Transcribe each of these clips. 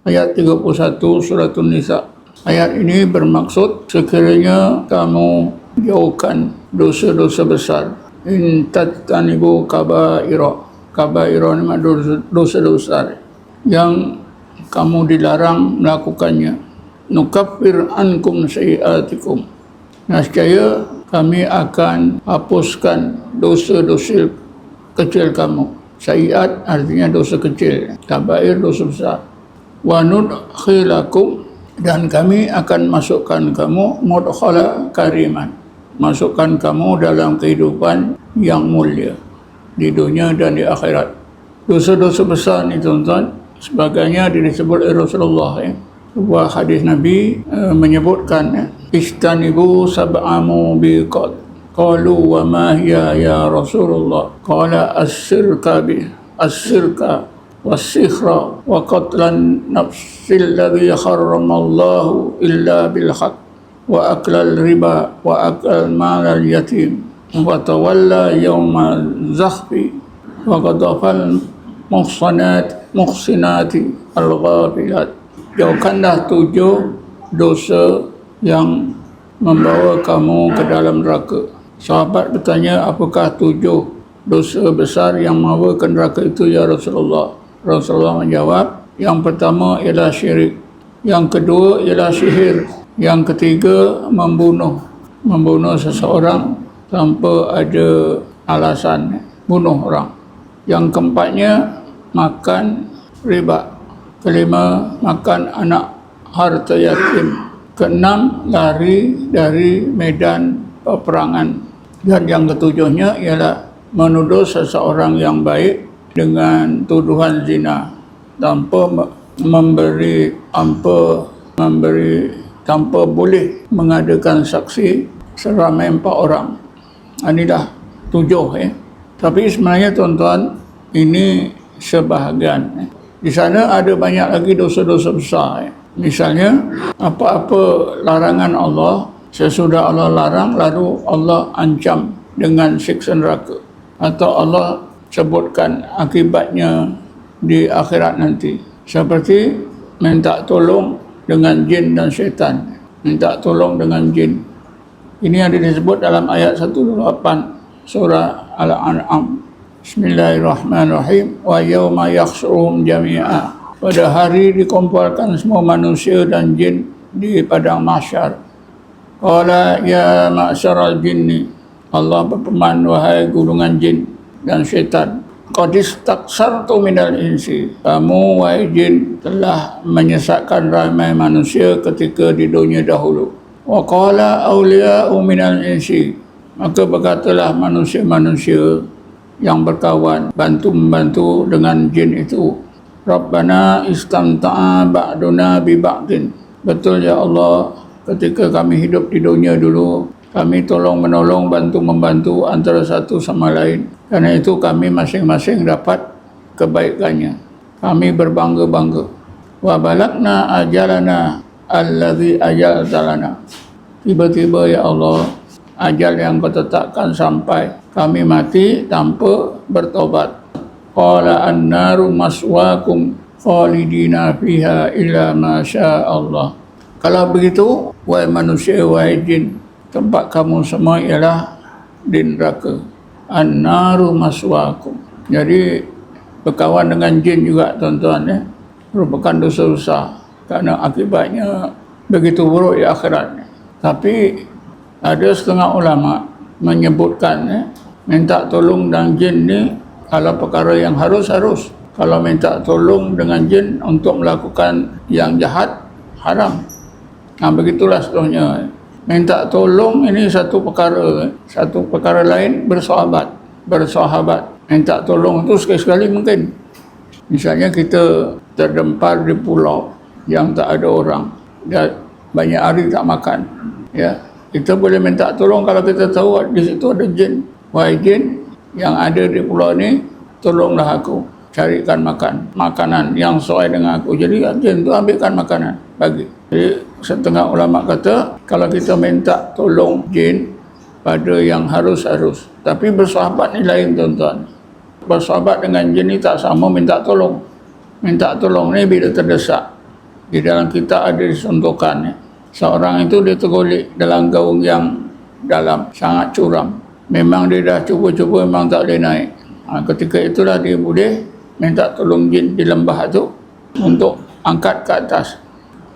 ayat 31 surah An-Nisa. Ayat ini bermaksud sekiranya kamu jauhkan dosa-dosa besar, in tajtanibu kabaira. Kabaira ni makna dosa-dosa besar yang kamu dilarang melakukannya. Nukaffir ankum sayiatikum. Nescaya kami akan hapuskan dosa-dosa kecil kamu. Sayiat artinya dosa kecil, kabair dosa besar. Wa nudkhilakum, dan kami akan masukkan kamu mudkhala kariman, masukkan kamu dalam kehidupan yang mulia di dunia dan di akhirat. Dosa-dosa besar ni tuan-tuan, sebagainya disebut oleh Rasulullah. Sebuah hadis Nabi menyebutkan, istanibu sab'amu biqad. Qalu wa ma hiya ya Rasulullah? Qala as-sirka was-sikhra wa qatlan nafsil ladzi harramallahu illa bil haqq wa aklal riba wa akal malal yatim wa tawalla yawmal zahfi wa qadafal muhsinati al-ghafilat. Jauhkanlah 7 dosa yang membawa kamu ke dalam neraka. Sahabat bertanya, apakah 7 dosa besar yang membawa ke neraka itu ya Rasulullah? Rasulullah menjawab, yang pertama ialah syirik, yang kedua ialah sihir, yang ketiga membunuh seseorang tanpa ada alasan, bunuh orang, yang keempatnya makan riba, kelima makan anak harta yatim, keenam lari dari medan peperangan, dan yang ketujuhnya ialah menuduh seseorang yang baik dengan tuduhan zina tanpa tanpa boleh mengadakan saksi seramai 4 orang. Inilah 7 Tapi sebenarnya tuan-tuan, ini sebahagian. Di sana ada banyak lagi dosa-dosa besar. Misalnya apa-apa larangan Allah, sesudah Allah larang lalu Allah ancam dengan siksa neraka, atau Allah sebutkan akibatnya di akhirat nanti, seperti minta tolong dengan jin dan syaitan. Minta tolong dengan jin ini ada disebut dalam ayat 128 surah Al-An'am. Bismillahirrahmanirrahim. Wa yawma yakhshuruhum jami'a, pada hari dikumpulkan semua manusia dan jin di padang mahsyar. Qala ya ma'syaral jinni, Allah berfirman, wahai gulungan jin dan syaitan, qad istaksartu minal insi, kamu wahai jin telah menyesatkan ramai manusia ketika di dunia dahulu. Wa qala awliya'u minal insi, maka berkatalah manusia-manusia yang berkawan, bantu-membantu dengan jin itu, Rabbana istamta'a ba'duna bi ba'din, betul ya Allah, ketika kami hidup di dunia dulu, kami tolong-menolong, bantu-membantu antara satu sama lain. Karena itu kami masing-masing dapat kebaikannya. Kami berbangga-bangga. Wa balagna ajalana allazi ajaltalana. Tiba-tiba ya Allah, ajal yang kau tetapkan sampai. Kami mati tanpa bertobat. Qala an-naru maswaakum khalidina fiha illa ma syaa Allah. Kalau begitu, wahai manusia, wahai jin, tempat kamu semua ialah di neraka. An-naru maswaakum. Jadi berkawan dengan jin juga tuan-tuan merupakan dosa besar, kerana akibatnya begitu buruk di akhirat. Tapi ada setengah ulama menyebutkan minta tolong dengan jin ni kalau perkara yang harus. Kalau minta tolong dengan jin untuk melakukan yang jahat, haram. Begitulah seterusnya. Minta tolong ini satu perkara lain bersahabat. Minta tolong itu sekali-sekali mungkin. Misalnya kita terdempar di pulau yang tak ada orang, dan banyak hari tak makan, kita boleh minta tolong kalau kita tahu di situ ada jin. Wahai jin yang ada di pulau ni, tolonglah aku carikan makanan yang sesuai dengan aku. Jadi jin tu ambilkan makanan bagi. Jadi setengah ulama kata kalau kita minta tolong jin pada yang harus, tapi bersahabat ni lain tuan-tuan. Bersahabat dengan jin ni tak sama minta tolong. Minta tolong ni bila terdesak. Di dalam kitab ada dicontohkan seorang itu dia tergolek dalam gaung yang dalam, sangat curam. Memang dia dah cuba-cuba memang tak boleh naik. Ketika itulah dia boleh minta tolong jin di lembah tu untuk angkat ke atas.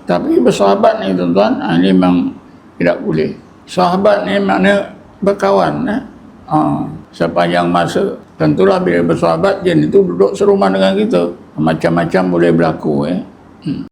Tapi bersahabat ni tuan-tuan, ini memang tidak boleh. Sahabat ni makna berkawan sepanjang masa. Tentulah bila bersahabat, jin itu duduk serumah dengan kita. Macam-macam boleh berlaku